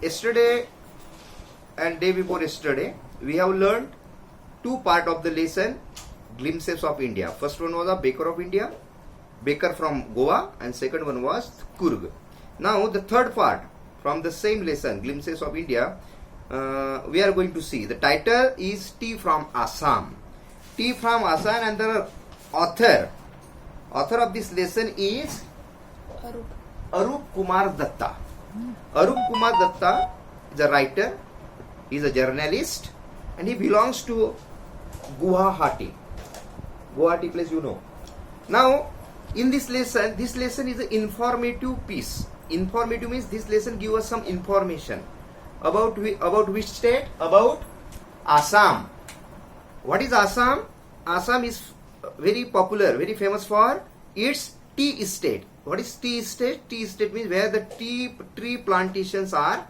yesterday and day before yesterday, we have learned two part of the lesson, glimpses of India. First one was a baker of India, baker from Goa, and second one was Kurg. Now the third part from the same lesson, glimpses of India, we are going to see. The title is Tea from Assam. Tea from Assam, and the author of this lesson is Arup Kumar Datta. Arup Kumar Datta is a writer, he is a journalist, and he belongs to Guwahati. Guwahati place, you know. Now, in this lesson is an informative piece. Informative means this lesson gives us some information about which state? About Assam. What is Assam? Assam is very popular, very famous for its tea estate. What is tea estate? Tea estate means where the tree plantations are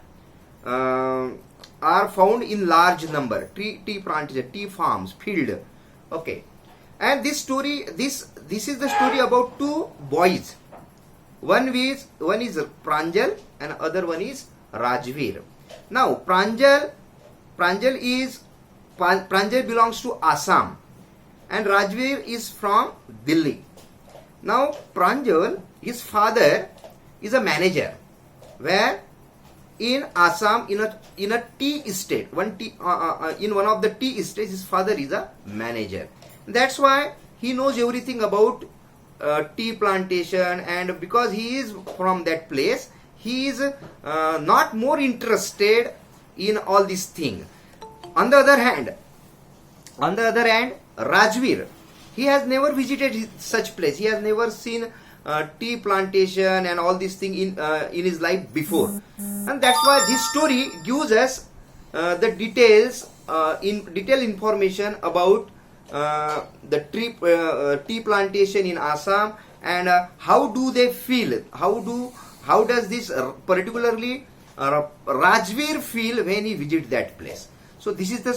found in large number. Tea plantation, tea farms, field. Okay. And this story, this is the story about two boys. One is Pranjal and other one is Rajveer. Now Pranjal belongs to Assam and Rajveer is from Delhi. Now Pranjal, his father is a manager, where in Assam in a tea estate, in one of the tea estates, his father is a manager. That's why he knows everything about tea plantation, and because he is from that place, he is not more interested in all these things. On the other hand, Rajveer, he has never visited such place. He has never seen tea plantation and all these things in his life before, and that's why this story gives us the detailed information about the tea plantation in Assam, and how do they feel? How does this particularly Rajveer feel when he visits that place? So this is the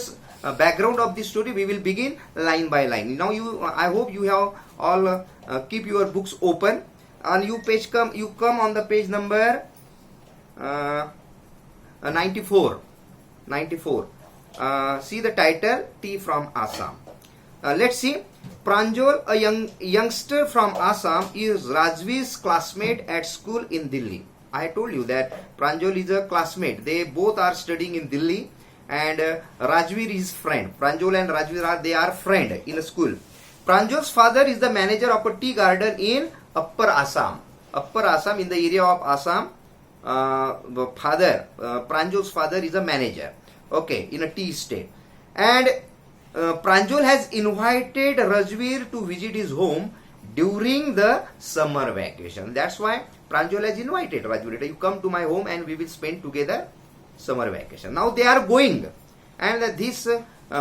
background of this story. We will begin line by line. Now I hope you have all keep your books open, and you come on the page number 94. See the title, Tea from Assam. Let's see. Pranjal, a youngster from Assam, is Rajveer's classmate at school in Delhi. I told you that Pranjal is a classmate. They both are studying in Delhi, and Rajveer is friend. Pranjal and Rajveer they are friend in a school. Pranjal's father is the manager of a tea garden in Upper Assam. Upper Assam, in the area of Assam. Pranjal's father is a manager. Okay, in a tea estate. And Pranjal has invited Rajveer to visit his home during the summer vacation. That's why Pranjal has invited Rajveer. You come to my home and we will spend together summer vacation. Now they are going, and this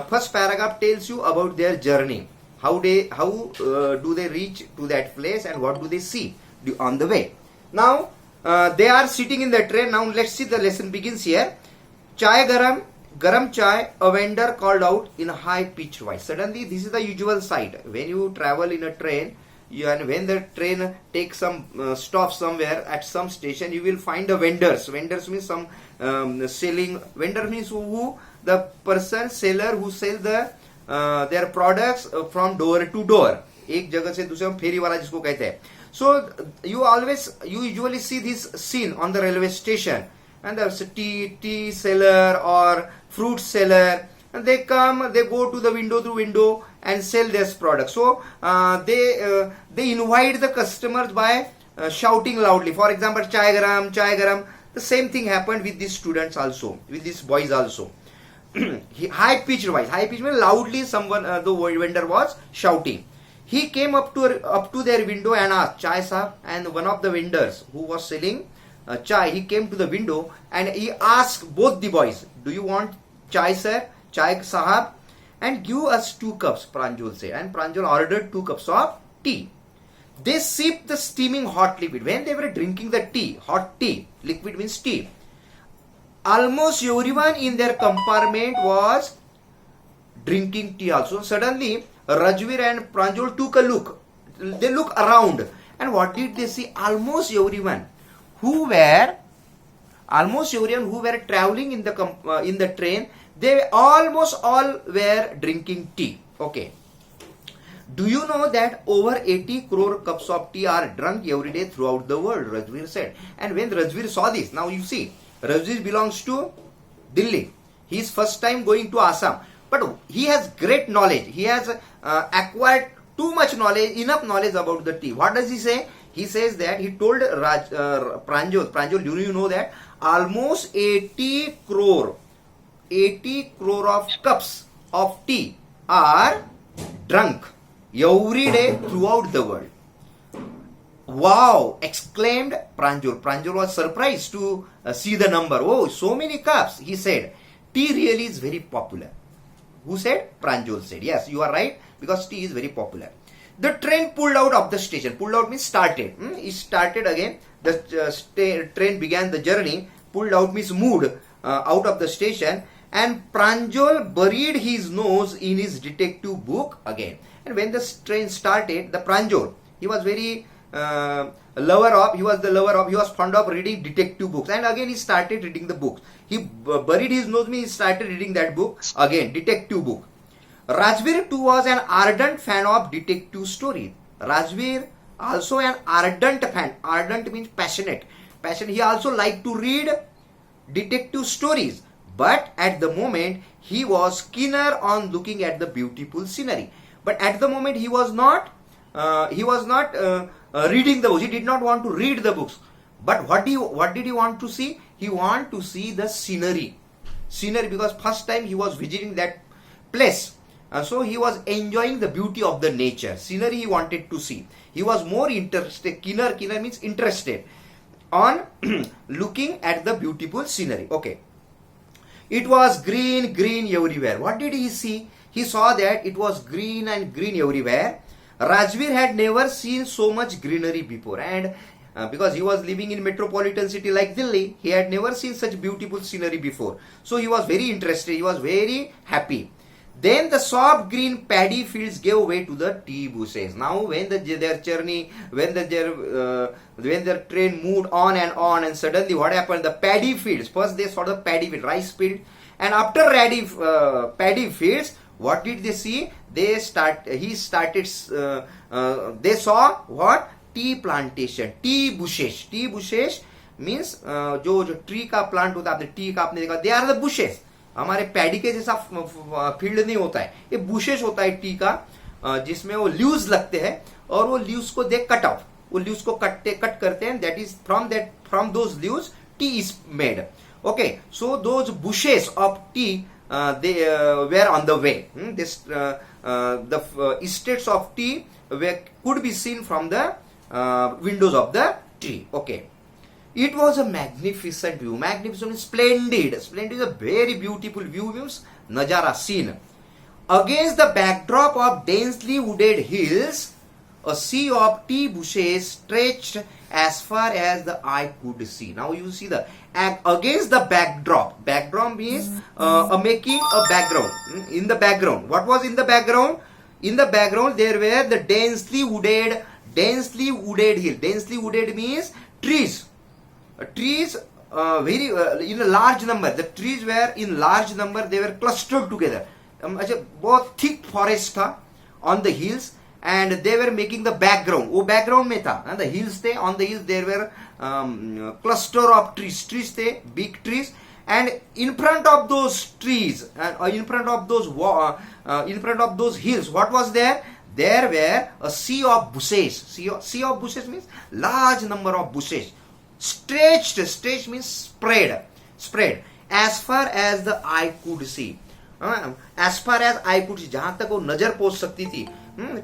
first paragraph tells you about their journey. How do they reach to that place, and what do they see on the way? Now they are sitting in the train. Now let's see, the lesson begins here. Chai garam chai, a vendor called out in a high-pitched voice. Suddenly, this is the usual sight. When you travel in a train, and when the train takes some stop somewhere at some station, you will find the vendors. Vendors means some selling. Vendor means who the person, seller who sell their products from door to door. एक जगह से दूसरे में फेरी वाला जिसको कहते हैं. So you usually see this scene on the railway station. And there's a tea seller or fruit seller, and they go to the window and sell their products. So they invite the customers by shouting loudly. For example, chai garam. The same thing happened with these students also, with these boys also. High pitched voice. High pitched means loudly someone, the vendor was shouting. He came up to their window and asked, "Chai sahab?" And one of the vendors who was selling chai, he came to the window and he asked both the boys, "Do you want chai, sir? Chai sahab?" "And give us 2 cups, Pranjal said. And Pranjal ordered 2 cups of tea. They sipped the steaming hot liquid. When they were drinking the tea, hot tea, liquid means tea, almost everyone in their compartment was drinking tea also. Suddenly, Rajveer and Pranjal took a look. They looked around, and what did they see? Almost everyone who were almost everyone who were traveling in the train, they almost all were drinking tea. Okay. Do you know that over 80 crore cups of tea are drunk every day throughout the world, Rajveer said. And when Rajveer saw this, now you see, Rajveer belongs to Delhi. He is first time going to Assam. But he has great knowledge. He has acquired too much knowledge, enough knowledge about the tea. What does he say? He says that he told Pranjal, do you know that almost 80 crore of cups of tea are drunk every day throughout the world. Wow! Exclaimed Pranjal. Pranjal was surprised to see the number. Oh, so many cups, he said. Tea really is very popular. Who said? Pranjal said. Yes, you are right, because tea is very popular. The train pulled out of the station. Pulled out means started. It started again. The train began the journey. Pulled out means moved out of the station. And Pranjal buried his nose in his detective book again. And when the train started, the Pranjal, he was very he was fond of reading detective books. And again he started reading the books. He buried his nose, means he started reading that book again, detective book. Rajveer too was an ardent fan of detective stories. Rajveer also an ardent fan. Ardent means passionate. He also liked to read detective stories. But at the moment, he was keener on looking at the beautiful scenery. But at the moment, he was not reading the books. He did not want to read the books. But what did he want to see? He wanted to see the scenery. Scenery, because first time he was visiting that place. So he was enjoying the beauty of the nature. Scenery he wanted to see. He was more interested. Keener means interested on looking at the beautiful scenery. Okay. It was green everywhere. What did he see? He saw that it was green everywhere. Rajveer had never seen so much greenery before, and because he was living in metropolitan city like Delhi, he had never seen such beautiful scenery before. So he was very interested. He was very happy. Then the soft green paddy fields gave way to the tea bushes. Now, when their train moved on, and suddenly what happened? The paddy fields. First they saw the paddy field, rice field, and after paddy fields, what did they see? They saw what? Tea plantation, tea bushes. Tea bushes means जो tree का plant होता है, आपने tea का आपने देखा, they are the bushes. हमारे paddy के जैसा फील्ड नहीं होता है, ये बुशेस होता है टी का, जिसमें वो लीव्स लगते हैं, और वो लीव्स को दे कट ऑफ, वो लीव्स को कट करते हैं. That is from those leaves T is made. Okay, so those bushes of T they were on the way. The estates of tea could be seen from the windows of the tree. Okay. It was a magnificent view. Magnificent means splendid. Splendid is a very beautiful view, means Najara, scene. Against the backdrop of densely wooded hills, a sea of tea bushes stretched as far as the eye could see. Now you see the against the backdrop. Backdrop means making a background. In the background, what was in the background? In the background there were the densely wooded hill. Densely wooded means trees. Trees very in a large number. The trees were in large number. They were clustered together. बहुत thick forest था on the hills, and they were making the background. वो background में था. And the hills थे. On the hills there were cluster of trees. Trees थे, big trees. And in front of those trees, and in front of those hills, what was there? There were a sea of bushes. Sea of bushes means large number of bushes. Stretched means spread as far as the eye could see. As far as eye could see, जहां तक वो नजर पहुंच सकती थी.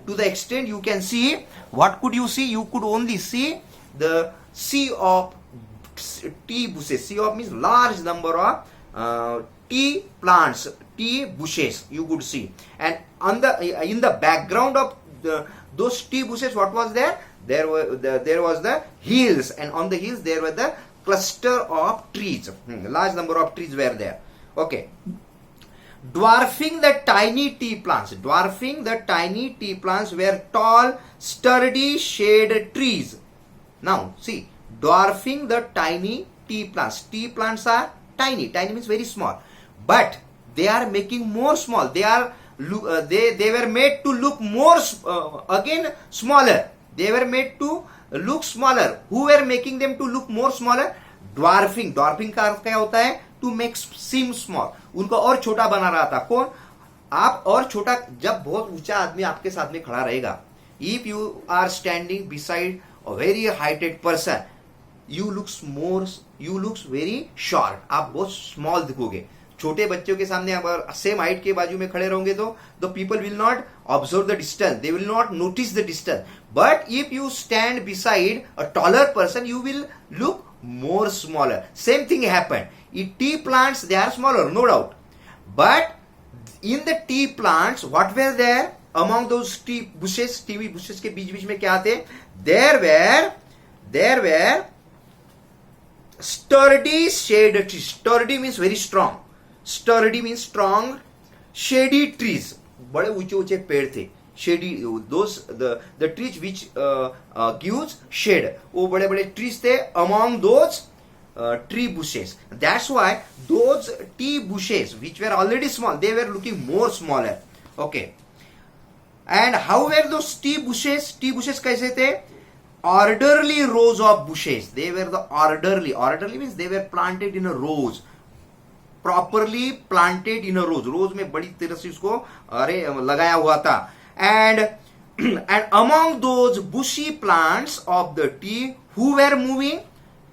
To the extent you can see, what could you see? You could only see the sea of tea bushes. Sea of means large number of tea plants, tea bushes you could see. And in the background of those tea bushes, what was there? There was the hills, and on the hills there were the cluster of trees. Large number of trees were there. Okay. Dwarfing the tiny tea plants were tall, sturdy shade trees. Now see, dwarfing the tiny tea plants. Tea plants are tiny. Tiny means very small. But they are making more small. They were made to look more again smaller. They were made to look smaller. Who were making them to look more smaller? Dwarfing. Dwarfing का अर्थ क्या होता है? To make seem small. उनको और छोटा बना रहा था. कौन? आप और छोटा. जब बहुत ऊंचा आदमी आपके साथ में खड़ा रहेगा, if you are standing beside a very heighted person, you looks very short. आप बहुत small दिखोगे. छोटे बच्चों के सामने अगर सेम हाइट के बाजू में खड़े रहोगे तो the people will not observe the distance, they will not notice the distance. But if you stand beside a taller person, you will look more smaller. Same thing happened. In tea plants, they are smaller, no doubt. But in the tea plants, what were there among those tea bushes? Tea bushes के बीच में क्या थे? There were sturdy shade trees. Sturdy means very strong. Sturdy means strong. Shady trees. बड़े ऊंचे पेड़ थे. Shady, the trees which gives shade. वो बड़े trees थे among those tree bushes. That's why those tea bushes which were already small, they were looking more smaller. Okay. And how were those tea bushes? Tea bushes कैसे थे? Orderly rows of bushes. They were the orderly. Orderly means they were planted in a rows. Properly planted in a rows. Rows में बड़ी तरह से उसको लगाया हुआ था. And among those bushy plants of the tea, who were moving?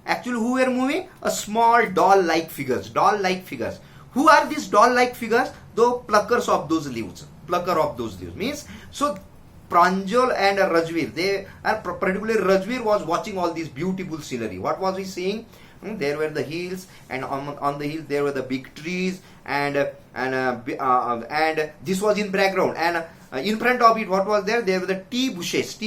Actually, who were moving? A small doll-like figures. Doll-like figures. Who are these doll-like figures? The pluckers of those leaves. Plucker of those leaves means, so Pranjal and Rajveer, particularly Rajveer was watching all these beautiful scenery. What was he seeing? There were the hills, and on the hills there were the big trees, and this was in background, and in front of it, what was there? There were the tea bushes,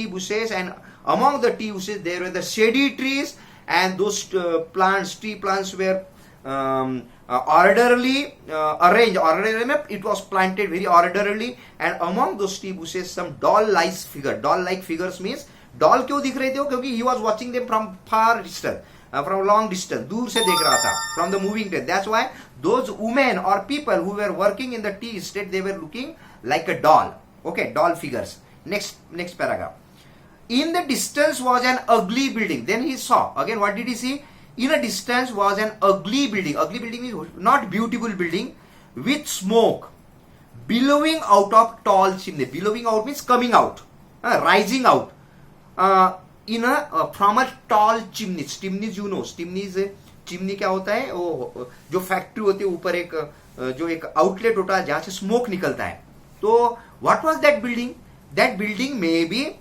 and among the tea bushes there were the shady trees, and those tree plants were orderly arranged. Orderly, it was planted very orderly, and among those tea bushes some doll-like figure. Doll-like figures means doll क्यों दिख रहे थे? क्योंकि he was watching them from far distance. From long distance, दूर से देख रहा था, from the moving train. That's why those women or people who were working in the tea estate, they were looking like a doll. Okay, doll figures. Next paragraph. In the distance was an ugly building. Then he saw. Again, what did he see? In a distance was an ugly building. Ugly building means not beautiful building, with smoke billowing out of tall chimney. Billowing out means coming out, rising out. From a tall chimney. Chimneys, you know, chimney क्या होता है? वो जो factory होती है ऊपर एक जो एक आउटलेट होता है जहां से स्मोक निकलता है. तो what was that building? That building may be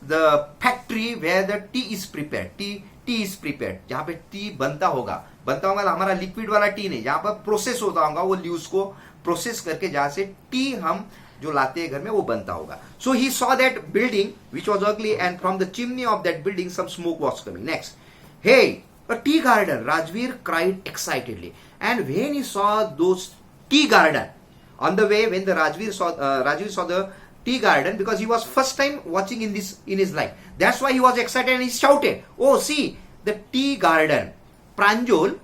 the factory where the tea is prepared. Tea is prepared. जहां पे टी बनता होगा हमारा लिक्विड वाला टी नहीं, जहां पर प्रोसेस होता होगा वो लीव्स को प्रोसेस करके जहां से टी हम जो लाते हैं घर में वो बनता होगा. So he saw that building which was ugly, and from the chimney of that building some smoke was coming. Next, hey, a tea garden! Rajveer cried excitedly. And when he saw those tea garden, on the way when the Rajveer saw the tea garden, because he was first time watching in his life. That's why he was excited and he shouted, "Oh, see the tea garden!" Pranjal,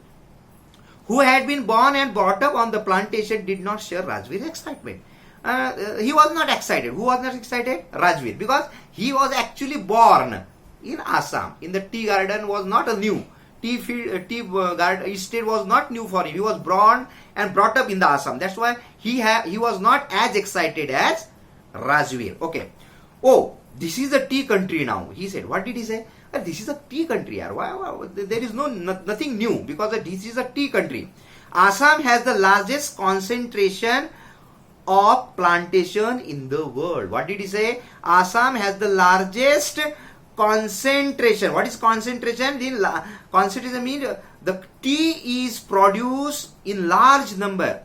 who had been born and brought up on the plantation, did not share Rajveer's excitement. He was not excited. Who was not excited? Rajveer, because he was actually born in Assam. In the tea garden was not a new tea garden estate was not new for him. He was born and brought up in the Assam. That's why he was not as excited as Rajveer. Okay. Oh, this is a tea country now. He said. What did he say? This is a tea country. Why? There is nothing new, because this is a tea country. Assam has the largest concentration of plantation in the world. What did he say? Assam has the largest concentration. What is concentration? Concentration means the tea is produced in large number,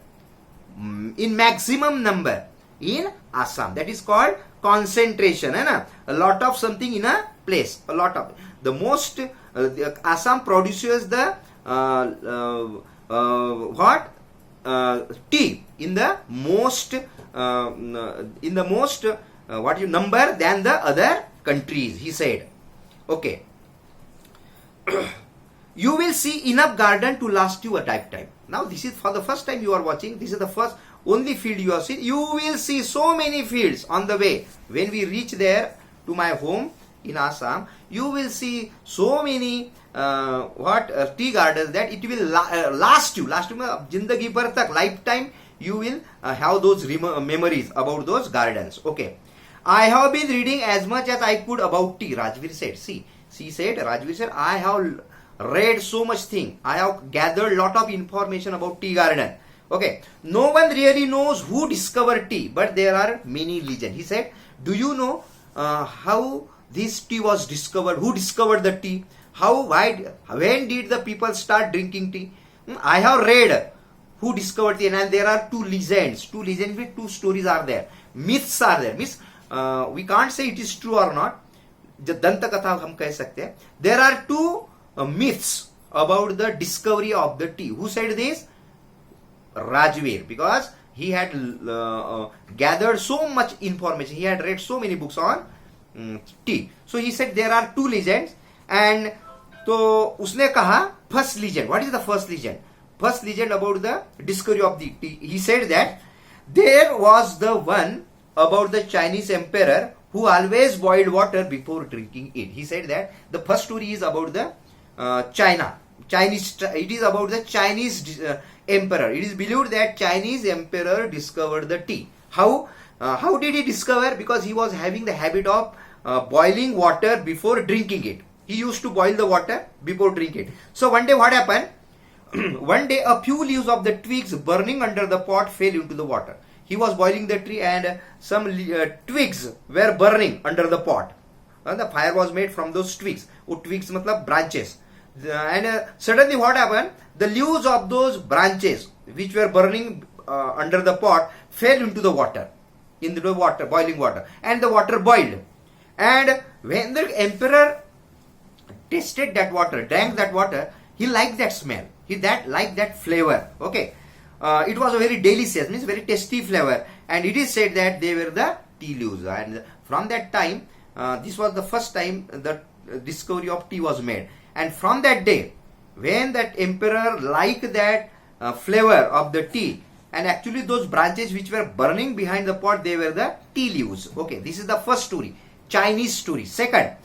in maximum number in Assam. That is called concentration. A lot of something in a place. A lot of the most Assam produces the tea in the most number than the other countries, he said. Okay. you will see enough garden to last you a lifetime. Now this is for the first time you are watching. This is the first only field you have seen. You will see so many fields on the way. When we reach there to my home in Assam, you will see so many tea gardens that it will last you jindagi bhar tak, lifetime you will have those memories about those gardens. Okay, I have been reading as much as I could about tea, Rajveer said. She said, Rajveer said, I have read so much thing. I have gathered lot of information about tea garden. Okay, no one really knows who discovered tea, but there are many legends. He said, do you know how this tea was discovered? Who discovered the tea? When did the people start drinking tea? I have read who discovered tea, and there are two legends. With two stories are there. Myths are there. We can't say it is true or not. Danta katha hum keh sakte hain. There are two myths about the discovery of the tea. Who said this? Rajveer, because he had gathered so much information. He had read so many books on tea. So he said there are two legends, and तो उसने कहा first legend. What is the first legend? First legend about the discovery of the tea. He said that there was the one about the Chinese emperor who always boiled water before drinking it. He said that the first story is about the Chinese. It is about the Chinese emperor. It is believed that Chinese emperor discovered the tea. How did he discover? Because he was having the habit of boiling water before drinking it. He used to boil the water before drinking it. So one day what happened? One day a few leaves of the twigs burning under the pot fell into the water. He was boiling the tree and some twigs were burning under the pot. The fire was made from those twigs. Twigs matlab branches. And suddenly what happened? The leaves of those branches which were burning under the pot fell into the water. Boiling water. And the water boiled. And when the emperor tasted that water, drank that water, he liked that smell. He liked that flavor. Okay. It was a very delicious, means very tasty flavor. And it is said that they were the tea leaves. And from that time, this was the first time the discovery of tea was made. And from that day, when that emperor liked that flavor of the tea, and actually those branches which were burning behind the pot, they were the tea leaves. Okay, this is the first story, Chinese story. Second,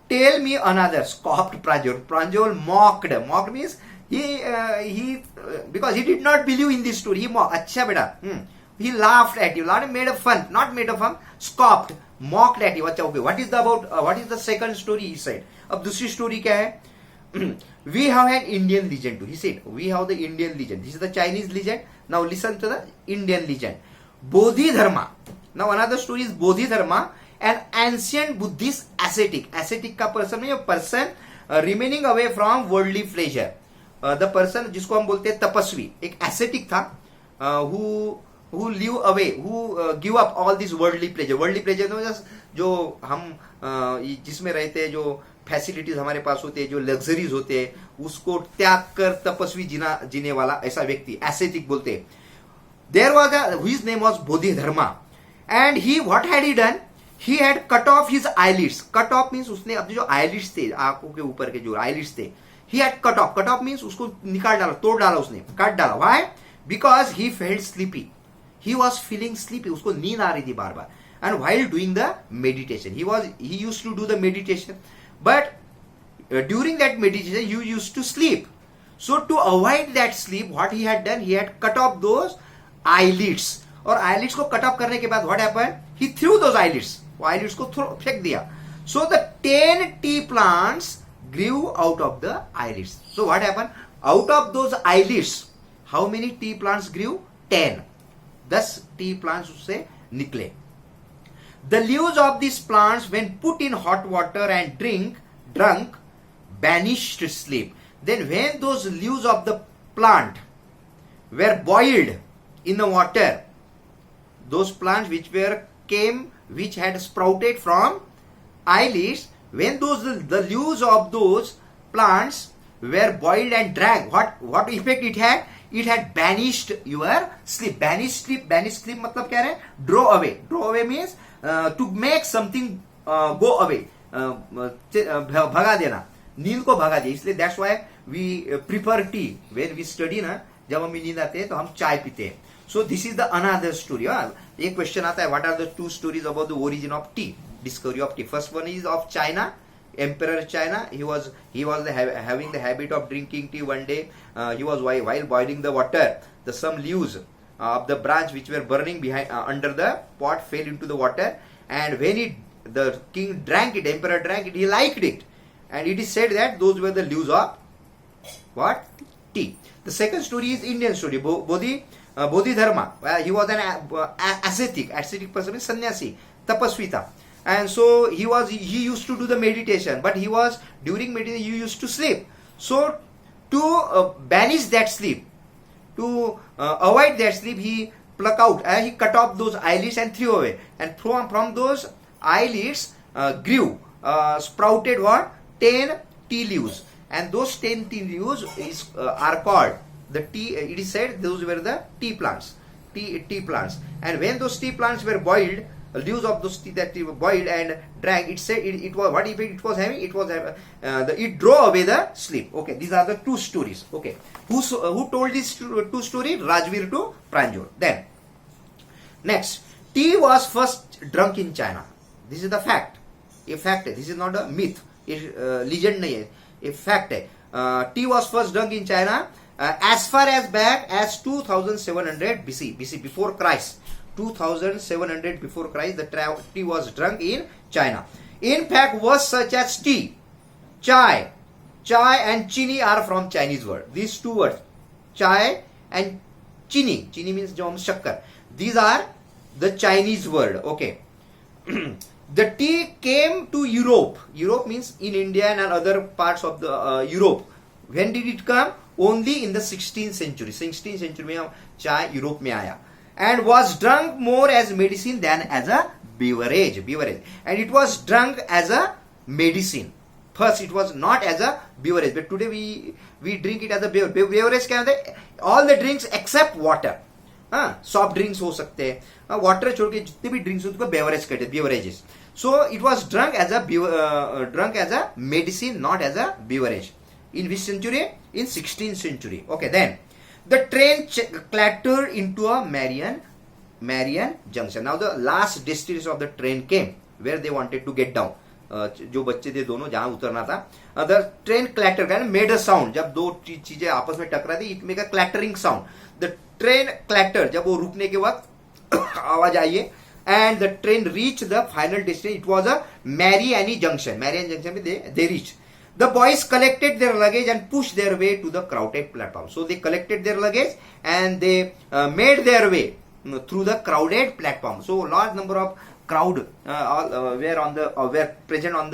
tell me another, scoffed Pranjal. Pranjal mocked. Mocked means he because he did not believe in this story. He mocked. Acha beta. He laughed at you. Made a fun. Not made a fun. Scoffed. Mocked at you. Acha, okay. What is the second story? He said. Ab dusri story kya hai? We have an Indian legend too. He said, we have the Indian legend. This is the Chinese legend. Now listen to the Indian legend. Bodhidharma. Now another story is Bodhidharma, an ancient Buddhist ascetic. Ascetic का person में a person remaining away from worldly pleasure. The person जिसको हम बोलते हैं तपस्वी, एक ascetic था, who live away, who give up all this worldly pleasure. Worldly pleasure जो हम जिसमें रहते हैं, जो फैसिलिटीज हमारे पास होते हैं, जो लग्जरीज होते हैं, उसको त्याग कर तपस्वी जीने वाला ऐसा व्यक्ति एसेटिक बोलते हैं. There was his name was Bodhidharma, and what had he done? He had cut off his eyelids. Cut off means उसने अपने जो eyelids थे, आंखों के ऊपर के जो eyelids थे, he had cut off. Cut off means उसको निकाल डाला, तोड़ डाला उसने, काट डाला. Why? Because he felt sleepy. He was feeling sleepy. उसको नींद आ रही थी बार बार. And while doing the meditation, he used to do the meditation. But during that meditation, you used to sleep. So to avoid that sleep, what he had done, he had cut off those eyelids. और eyelids को cut off करने के बाद what happened? He threw those eyelids. वो eyelids को फेंक दिया. So the 10 tea plants grew out of the eyelids. So what happened? Out of those eyelids, how many tea plants grew? 10. 10 tea plants उससे निकले. The leaves of these plants, when put in hot water and drunk, banished sleep. Then when those leaves of the plant were boiled in the water, those plants which had sprouted from eyelids, when the leaves of those plants were boiled and drank, what effect it had? It had banished your sleep. Banished sleep मतलब क्या है? Draw away. Draw away means to make something go away. भगा देना, नींद को भगा दिया. इसलिए that's why we prefer tea when we study ना, जब हमें नींद आते हैं तो हम चाय पीते हैं. So this is the another story. एक क्वेश्चन आता है, what are the two stories about the origin of tea, discovery of tea. First one is of China. Emperor China, he was having the habit of drinking tea. One day he was while boiling the water, some leaves of the branch which were burning behind under the pot fell into the water, and when the king drank it, emperor drank it, he liked it, and it is said that those were the leaves of what? Tea. The second story is Indian story. Bodhidharma. He was an ascetic person, means sannyasi, tapasvita. And so he used to do the meditation, but during meditation he used to sleep. So to banish that sleep, to avoid that sleep, he he cut off those eyelids and threw away, and from those eyelids grew sprouted 10 tea leaves, and those 10 tea leaves are called the tea. It is said those were the tea plants, and when those tea plants were boiled, leaves of those tea that were boiled and drank, it said it was what effect it was having? It drove away the sleep. Okay, these are the two stories. Okay, who told these two stories? Rajveer to Pranjal. Then next, tea was first drunk in China. This is the fact. A fact. This is not a myth. Legend nahi hai. A fact hai. Tea was first drunk in China as far as back as 2700 BC, before Christ. 2700 before Christ, the tea was drunk in China. In fact, words such as tea, chai and chini are from Chinese word. These two words, chai and chini means shakkar. These are the Chinese word. Okay. The tea came to Europe. Europe means in India and other parts of the Europe. When did it come? Only in the 16th century. 16th century में chai Europe में आया. And was drunk more as medicine than as a beverage. And it was drunk as a medicine. First, it was not as a beverage, but today we drink it as a beverage. Beverage क्या होता है? All the drinks except water. Soft drinks हो सकते हैं. Water छोड़ के जितने भी drinks होते हैं beverage कहते हैं, beverages. So it was drunk as a medicine, not as a beverage. In which century? In 16th century. Okay, then. The train clattered into a Marian Junction. Now the last destination of the train came, where they wanted to get down. जो बच्चे थे दोनों जहां उतरना था. The train clattered and made a sound. जब दो चीजें आपस में टकरा थी, it made a clattering sound. The train clattered. जब वो रुकने के वक्त आवाज आई है. And the train reached the final destination. It was a Mariani Junction. Mariani Junction में they reached. The boys collected their luggage and pushed their way to the crowded platform. So they collected their luggage and they made their way through the crowded platform. So large number of crowd were present on the